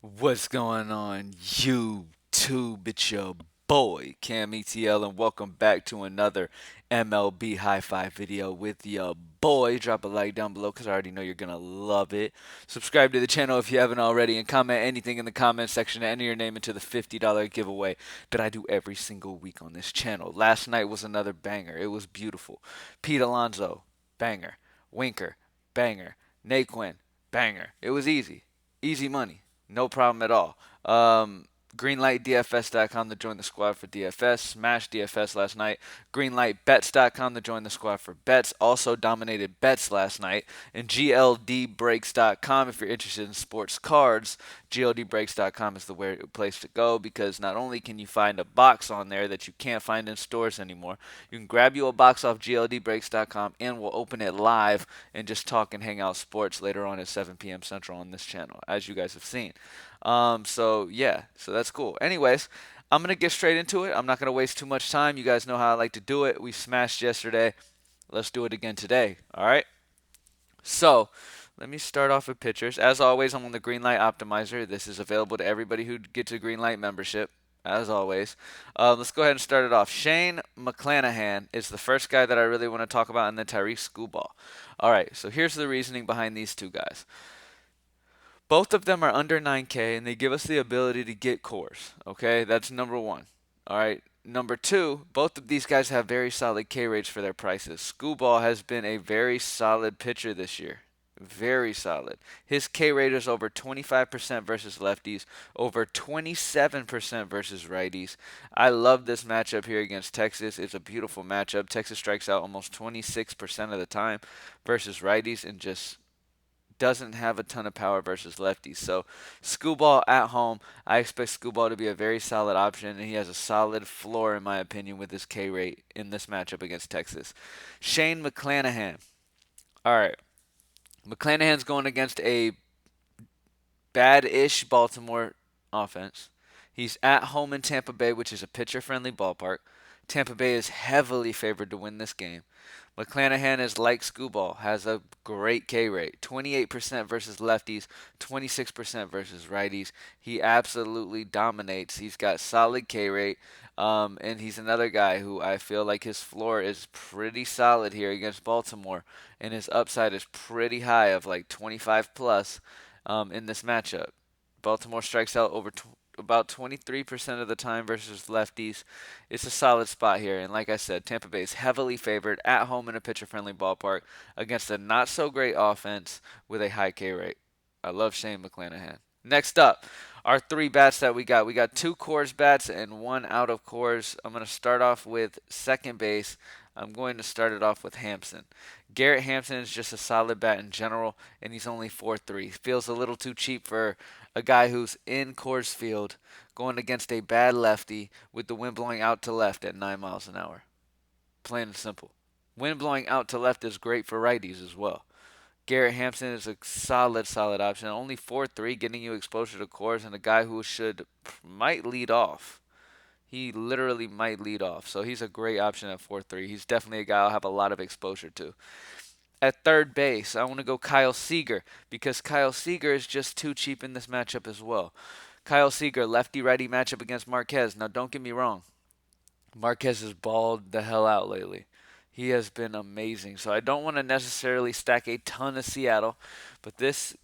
What's going on, YouTube? It's your boy, CamATL, and welcome back to another MLB High Five video with your boy. Drop a like down below because I already know you're going to love it. Subscribe to the channel if you haven't already, and comment anything in the comment section to enter your name into the $50 giveaway that I do every single week on this channel. Last night was another banger. It was beautiful. Pete Alonso, banger. Winker, banger. Naquin, banger. It was easy. Easy money. No problem at all. GreenlightDFS.com to join the squad for DFS. Smash DFS last night. GreenlightBets.com to join the squad for bets. Also dominated bets last night. And GLDBreaks.com if you're interested in sports cards. GLDBreaks.com is the place to go because not only can you find a box on there that you can't find in stores anymore, you can grab you a box off GLDBreaks.com and we'll open it live and just talk and hang out sports later on at 7 p.m. Central on this channel, as you guys have seen. So that's cool. Anyways, I'm gonna get straight into it. I'm not gonna waste too much time. You guys know how I like to do it. We smashed yesterday. Let's do it again today. All right. So let me start off with pitchers. As always, I'm on the Greenlight Optimizer. This is available to everybody who gets a Greenlight membership. As always, let's go ahead and start it off. Shane McClanahan is the first guy that I really want to talk about, and then Tyrese Skubal. All right, so here's the reasoning behind these two guys. Both of them are under 9K, and they give us the ability to get cores. Okay, that's number one. All right. Number two, both of these guys have very solid K rates for their prices. Skubal has been a very solid pitcher this year. Very solid. His K rate is over 25% versus lefties, over 27% versus righties. I love this matchup here against Texas. It's a beautiful matchup. Texas strikes out almost 26% of the time versus righties and just doesn't have a ton of power versus lefties. So Skubal at home, I expect Skubal to be a very solid option, and he has a solid floor in my opinion with his K rate in this matchup against Texas. Shane McClanahan. All right, McClanahan's going against a bad-ish Baltimore offense. He's at home in Tampa Bay, which is a pitcher-friendly ballpark. Tampa Bay is heavily favored to win this game. McClanahan is like Skubal, has a great K rate, 28% versus lefties, 26% versus righties. He absolutely dominates. He's got solid K rate, and he's another guy who I feel like his floor is pretty solid here against Baltimore, and his upside is pretty high of like 25 plus in this matchup. Baltimore strikes out about 23% of the time versus lefties. It's a solid spot here. And like I said, Tampa Bay is heavily favored at home in a pitcher friendly ballpark against a not so great offense with a high K rate. I love Shane McClanahan. Next up, our three bats that we got. We got two Coors bats and one out of Coors. I'm going to start off with second base. I'm going to start it off with Hampson. Garrett Hampson is just a solid bat in general, and he's only 4.3. Feels a little too cheap for a guy who's in Coors Field going against a bad lefty with the wind blowing out to left at 9 miles an hour. Plain and simple. Wind blowing out to left is great for righties as well. Garrett Hampson is a solid option. Only 4.3, getting you exposure to Coors, and a guy who might lead off. He literally might lead off. So he's a great option at 4.3. He's definitely a guy I'll have a lot of exposure to. At third base, I want to go Kyle Seager because Kyle Seager is just too cheap in this matchup as well. Kyle Seager, lefty righty matchup against Marquez. Now, don't get me wrong, Marquez has balled the hell out lately. He has been amazing. So I don't want to necessarily stack a ton of Seattle, but this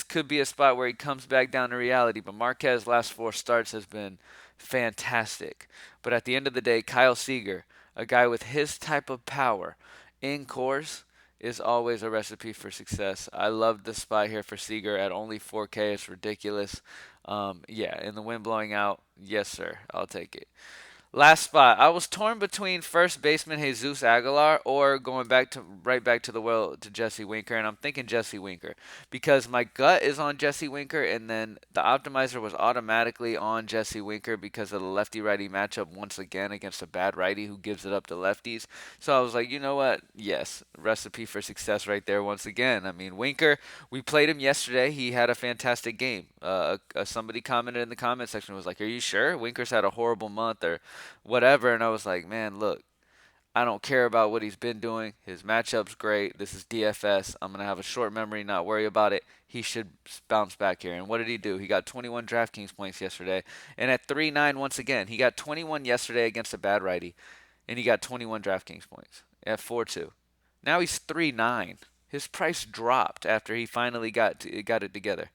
could be a spot where he comes back down to reality. But Marquez last four starts has been fantastic. But at the end of the day, Kyle Seager, a guy with his type of power in course, is always a recipe for success. I love the spot here for Seager at only 4K. It's ridiculous. Yeah, and the wind blowing out, yes sir, I'll take it. Last spot. I was torn between first baseman Jesus Aguilar or going right back to the well to Jesse Winker, and I'm thinking Jesse Winker because my gut is on Jesse Winker, and then the optimizer was automatically on Jesse Winker because of the lefty righty matchup once again against a bad righty who gives it up to lefties. So I was like, you know what? Yes, recipe for success right there once again. I mean, Winker, we played him yesterday. He had a fantastic game. Somebody commented in the comment section was like, "Are you sure Winker's had a horrible month or whatever?" And I was like, "Man, look, I don't care about what he's been doing. His matchup's great. This is DFS. I'm going to have a short memory, not worry about it. He should bounce back here. And what did he do? He got 21 DraftKings points yesterday. And at 3-9 once again, he got 21 yesterday against a bad righty. And he got 21 DraftKings points at 4-2. Now he's 3-9. His price dropped after he finally got it together.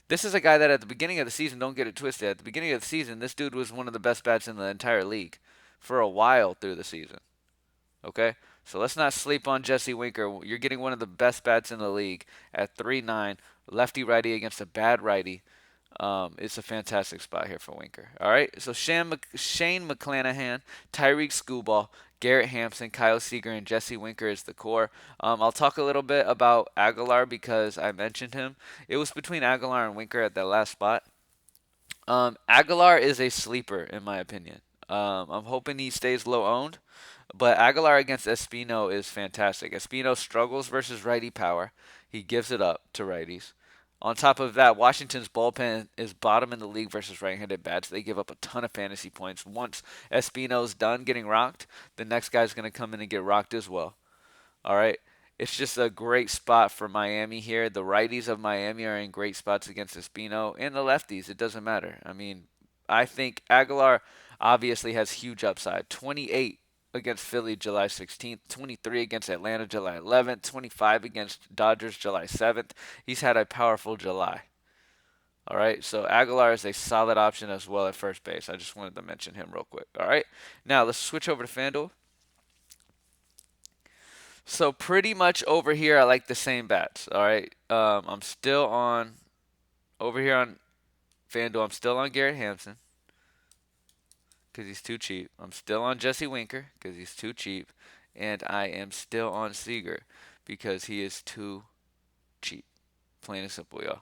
This is a guy that at the beginning of the season, don't get it twisted, at the beginning of the season, this dude was one of the best bats in the entire league for a while through the season. Okay? So let's not sleep on Jesse Winker. You're getting one of the best bats in the league at 3-9, lefty righty against a bad righty. It's a fantastic spot here for Winker. All right, so Shane McClanahan, Tyreek Skubal, Garrett Hampson, Kyle Seager, and Jesse Winker is the core. I'll talk a little bit about Aguilar because I mentioned him. It was between Aguilar and Winker at that last spot. Aguilar is a sleeper in my opinion. I'm hoping he stays low owned. But Aguilar against Espino is fantastic. Espino struggles versus righty power. He gives it up to righties. On top of that, Washington's bullpen is bottom in the league versus right-handed bats. They give up a ton of fantasy points. Once Espino's done getting rocked, the next guy's going to come in and get rocked as well. All right. It's just a great spot for Miami here. The righties of Miami are in great spots against Espino, and the lefties. It doesn't matter. I mean, I think Aguilar obviously has huge upside. 28 against Philly July 16th, 23 against Atlanta July 11th, 25 against Dodgers July 7th. He's had a powerful July. All right, so Aguilar is a solid option as well at first base. I just wanted to mention him real quick. All right, now let's switch over to FanDuel. So pretty much over here, I like the same bats. All right, I'm still on over here on FanDuel. I'm still on Garrett Hampson because he's too cheap. I'm still on Jesse Winker because he's too cheap, and I am still on Seager because he is too cheap. Plain and simple, y'all.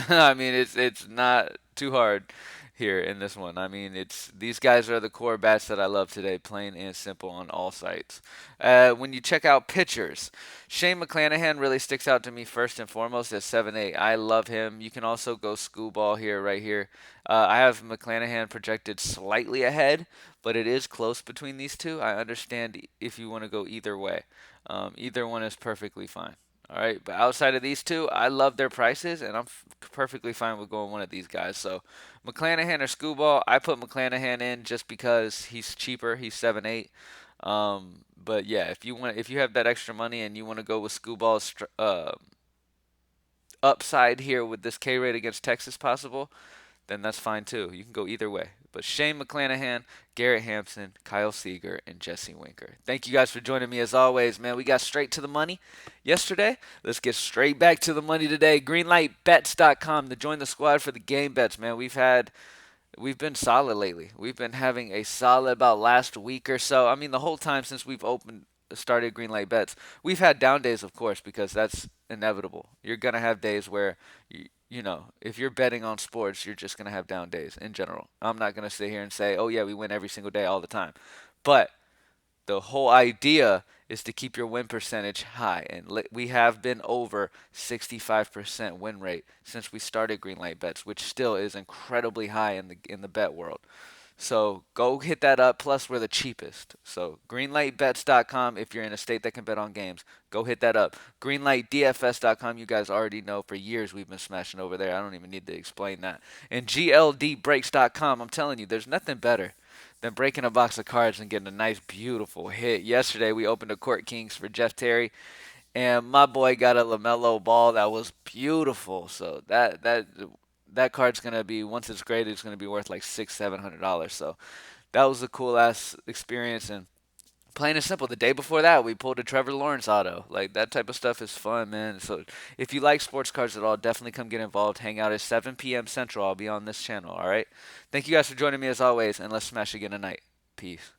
I mean, it's not too hard here in this one. I mean, it's these guys are the core bats that I love today, plain and simple on all sites. When you check out pitchers, Shane McClanahan really sticks out to me first and foremost at 7-8. I love him. You can also go Screwball here, right here. I have McClanahan projected slightly ahead, but it is close between these two. I understand if you want to go either way. Either one is perfectly fine. All right, but outside of these two, I love their prices, and I'm perfectly fine with going one of these guys. So, McClanahan or Screwball, I put McClanahan in just because he's cheaper. He's 7-8. But yeah, if you have that extra money and you want to go with Screwball's upside here with this K rate against Texas possible, then that's fine too. You can go either way. But Shane McClanahan, Garrett Hampson, Kyle Seager, and Jesse Winker. Thank you guys for joining me as always, man. We got straight to the money yesterday. Let's get straight back to the money today. Greenlightbets.com to join the squad for the game bets, man. We've been solid lately. We've been having a solid about last week or so. I mean, the whole time since we've started Greenlight Bets, we've had down days, of course, because that's inevitable. You're gonna have days where if you're betting on sports, you're just gonna have down days in general. I'm not gonna sit here and say, oh yeah, we win every single day all the time, but the whole idea is to keep your win percentage high, and we have been over 65% win rate since we started Greenlight Bets, which still is incredibly high in the bet world. So go hit that up. Plus, we're the cheapest. So greenlightbets.com if you're in a state that can bet on games. Go hit that up. Greenlightdfs.com. You guys already know for years we've been smashing over there. I don't even need to explain that. And gldbreaks.com. I'm telling you, there's nothing better than breaking a box of cards and getting a nice, beautiful hit. Yesterday we opened a Court Kings for Jeff Terry, and my boy got a LaMelo ball that was beautiful. So that card's gonna be, once it's graded, it's gonna be worth like $600-700. So that was a cool ass experience. And plain and simple, the day before that we pulled a Trevor Lawrence auto. Like, that type of stuff is fun, man. So if you like sports cards at all, definitely come get involved. Hang out at 7 p.m. Central. I'll be on this channel. All right. Thank you guys for joining me as always, and let's smash again tonight. Peace.